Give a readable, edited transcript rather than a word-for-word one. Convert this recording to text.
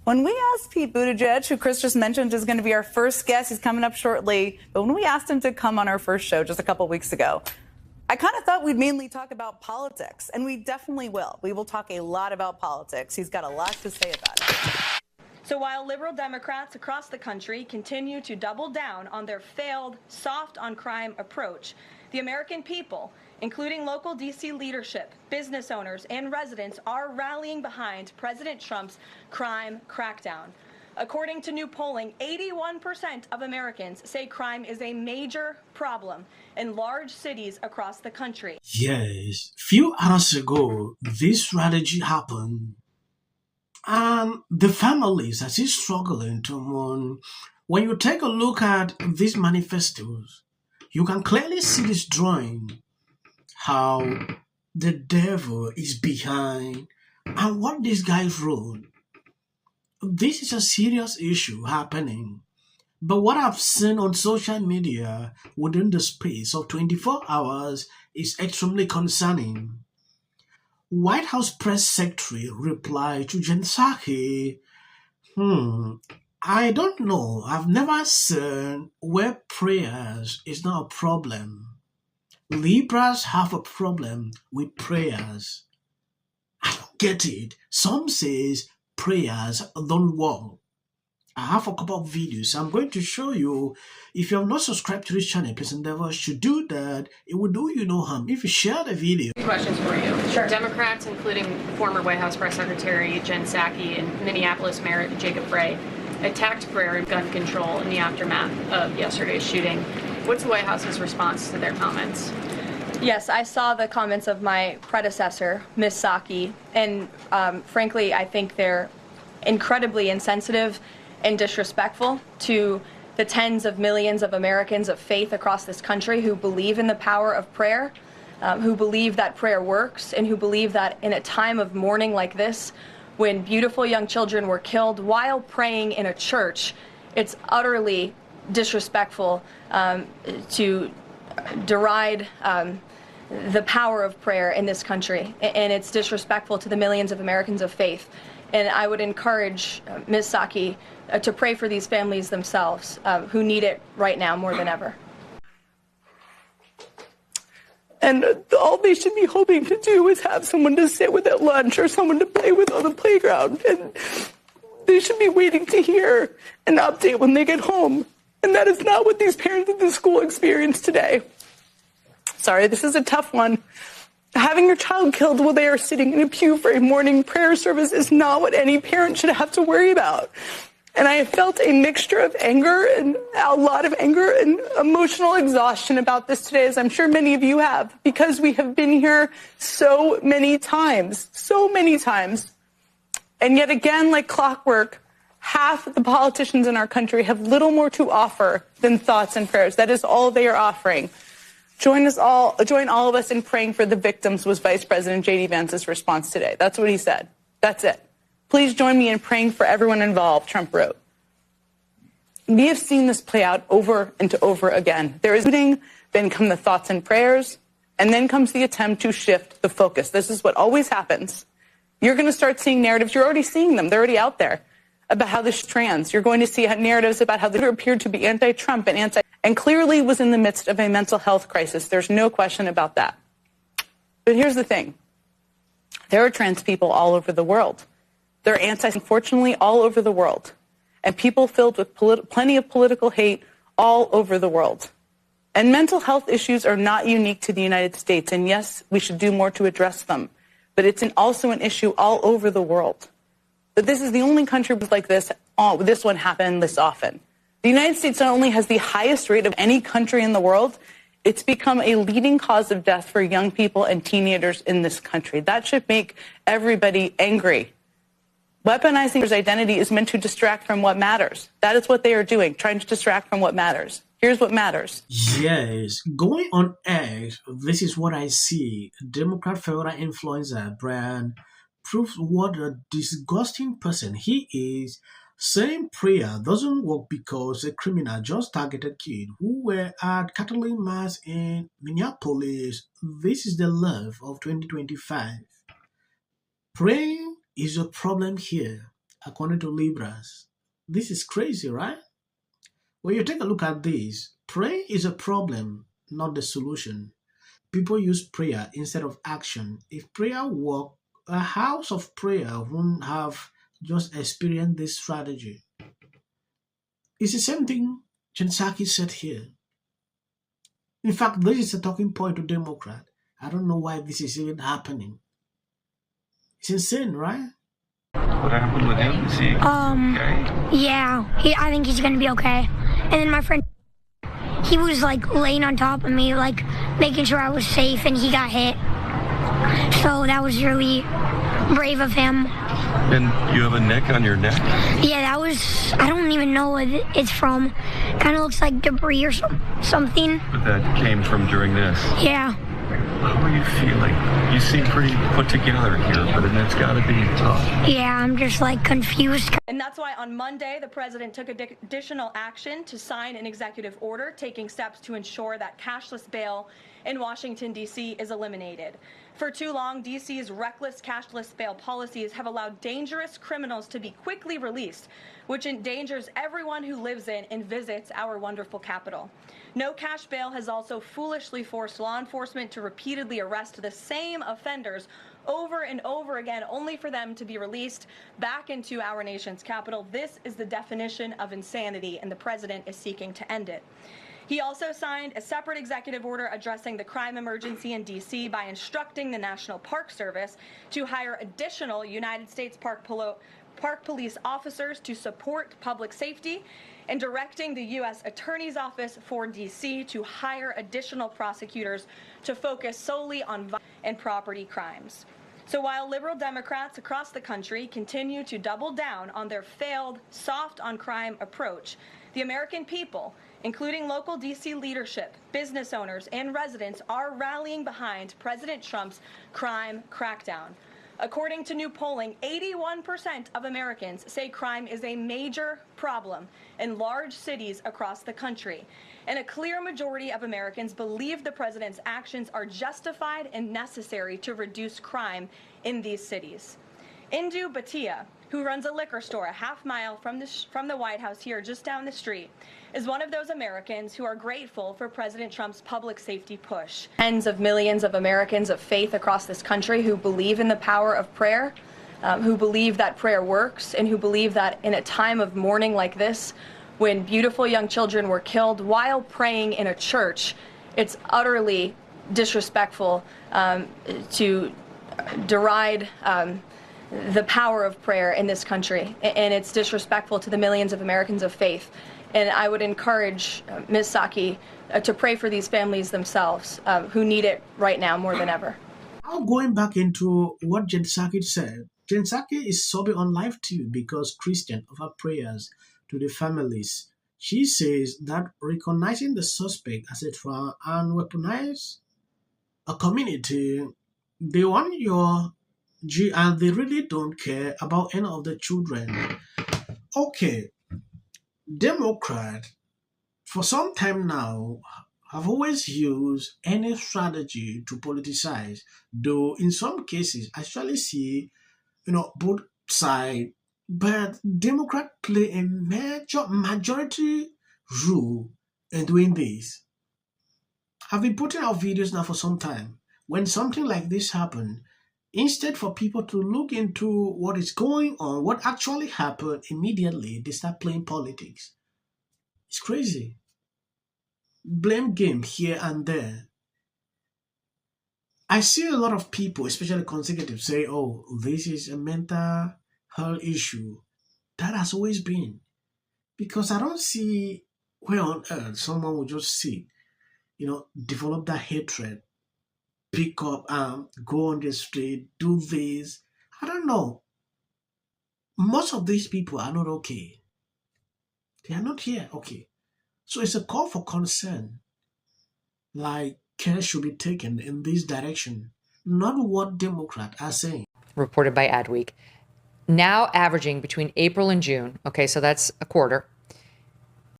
When we asked Pete Buttigieg, who Chris just mentioned is going to be our first guest, he's coming up shortly, but when we asked him to come on our first show just a couple weeks ago, I kind of thought we'd mainly talk about politics, and we definitely will. We will talk a lot about politics. He's got a lot to say about it. So while liberal Democrats across the country continue to double down on their failed soft on crime approach, the American people, including local D.C. leadership, business owners, and residents, are rallying behind President Trump's crime crackdown. According to new polling, 81% of Americans say crime is a major problem in large cities across the country. Yes, few hours ago, this strategy happened. And the families are still struggling to mourn. When you take a look at these manifestos, you can clearly see this drawing, how the devil is behind and what these guys wrote. This is a serious issue happening. But what I've seen on social media within the space of 24 hours is extremely concerning. White House Press Secretary replied to Jen Psaki, I don't know. I've never seen where prayers is not a problem. Libras have a problem with prayers. I don't get it. Some says prayers don't work. I have a couple of videos I'm going to show you. If you have not subscribed to this channel, please endeavor to do that. It will do you no harm if you share the video. Questions for you. Sure. Democrats, including former White House Press Secretary Jen Psaki and Minneapolis Mayor Jacob Frey, attacked prayer and gun control in the aftermath of yesterday's shooting. What's the White House's response to their comments? Yes, I saw the comments of my predecessor, Ms. Psaki, and frankly, I think they're incredibly insensitive and disrespectful to the tens of millions of Americans of faith across this country who believe in the power of prayer, who believe that prayer works, and who believe that in a time of mourning like this, when beautiful young children were killed while praying in a church, it's utterly disrespectful to deride the power of prayer in this country, and it's disrespectful to the millions of Americans of faith. And I would encourage Ms. Psaki to pray for these families themselves who need it right now more than ever. And all they should be hoping to do is have someone to sit with at lunch or someone to play with on the playground. And they should be waiting to hear an update when they get home. And that is not what these parents at the school experienced today. Sorry, this is a tough one. Having your child killed while they are sitting in a pew for a morning prayer service is not what any parent should have to worry about. And I have felt a mixture of anger and a lot of anger and emotional exhaustion about this today, as I'm sure many of you have, because we have been here so many times. And yet again, like clockwork, half the politicians in our country have little more to offer than thoughts and prayers. That is all they are offering. Join all of us in praying for the victims, was Vice President J.D. Vance's response today. That's what he said. That's it. Please join me in praying for everyone involved, Trump wrote. We have seen this play out over and over again. There is shooting, then come the thoughts and prayers, and then comes the attempt to shift the focus. This is what always happens. You're going to start seeing narratives. You're already seeing them. They're already out there about how this is trans. You're going to see narratives about how they appeared to be anti-Trump and clearly was in the midst of a mental health crisis. There's no question about that. But here's the thing. There are trans people all over the world. There are unfortunately, all over the world. And people filled with plenty of political hate all over the world. And mental health issues are not unique to the United States. And yes, we should do more to address them. But it's also an issue all over the world. But this is the only country like this one happened this often. The United States not only has the highest rate of any country in the world, it's become a leading cause of death for young people and teenagers in this country. That should make everybody angry. Weaponizing his identity is meant to distract from what matters. That is what they are doing, trying to distract from what matters. Here's what matters. Yes, going on X, this is what I see. Democrat favorite influencer brand proves what a disgusting person he is. Saying prayer doesn't work because a criminal just targeted kids who were at Catholic Mass in Minneapolis. This is the love of 2025. Praying is a problem here. according to Libras. This is crazy, right? When you take a look at this, prayer is a problem, not the solution. People use prayer instead of action. If prayer worked, a house of prayer wouldn't have just experienced this strategy. It's the same thing Jen Psaki said here. In fact, this is a talking point to Democrat. I don't know why this is even happening. It's insane, right? What happened with him? Is he okay? Yeah, I think he's gonna be okay. And then my friend, he was like laying on top of me, like making sure I was safe, and he got hit. So that was really brave of him. And you have a nick on your neck? Yeah, that was, I don't even know what it's from. Kind of looks like debris or something. But that came from during this? Yeah. How are you feeling? You seem pretty put together here, but it's got to be tough. Yeah, I'm just like confused. And that's why on Monday, the president took additional action to sign an executive order taking steps to ensure that cashless bail in Washington, D.C. is eliminated. For too long, D.C.'s reckless cashless bail policies have allowed dangerous criminals to be quickly released, which endangers everyone who lives in and visits our wonderful capital. No cash bail has also foolishly forced law enforcement to repeatedly arrest the same offenders over and over again, only for them to be released back into our nation's capital. This is the definition of insanity, and the president is seeking to end it. He also signed a separate executive order addressing the crime emergency in D.C. by instructing the National Park Service to hire additional United States Park Police officers to support public safety, and directing the U.S. Attorney's Office for D.C. to hire additional prosecutors to focus solely on violence and property crimes. So while liberal Democrats across the country continue to double down on their failed soft on crime approach, the American people, including local D.C. leadership, business owners, and residents, are rallying behind President Trump's crime crackdown. According to new polling, 81% of Americans say crime is a major problem in large cities across the country. And a clear majority of Americans believe the president's actions are justified and necessary to reduce crime in these cities. Indu Bhatia, who runs a liquor store a half mile from the White House here just down the street, is one of those Americans who are grateful for President Trump's public safety push. Tens of millions of Americans of faith across this country who believe in the power of prayer, who believe that prayer works, and who believe that in a time of mourning like this, when beautiful young children were killed while praying in a church, it's utterly disrespectful to deride the power of prayer in this country, and it's disrespectful to the millions of Americans of faith. And I would encourage Ms. Psaki to pray for these families themselves who need it right now more than ever. Now going back into what Jen Psaki said, Jen Psaki is sobbing on live TV because Christians offer prayers to the families. She says that recognizing the suspect as a threat and weaponize a community, they want your and they really don't care about any of the children. Okay, Democrat for some time now have always used any strategy to politicize, though in some cases I actually see both sides, but Democrat play a majority role in doing this. I've been putting out videos now for some time. When something like this happens, instead for people to look into what is going on, what actually happened, immediately they start playing politics. It's crazy. Blame game here and there. I see a lot of people, especially conservatives, say, oh, this is a mental health issue. That has always been. Because I don't see where on earth someone would just sit, develop that hatred, pick up, go on the street, do this. I don't know. Most of these people are not okay. They are not here okay. So it's a call for concern. Like, care should be taken in this direction, not what Democrats are saying. Reported by Adweek. Now averaging between April and June, okay, so that's a quarter,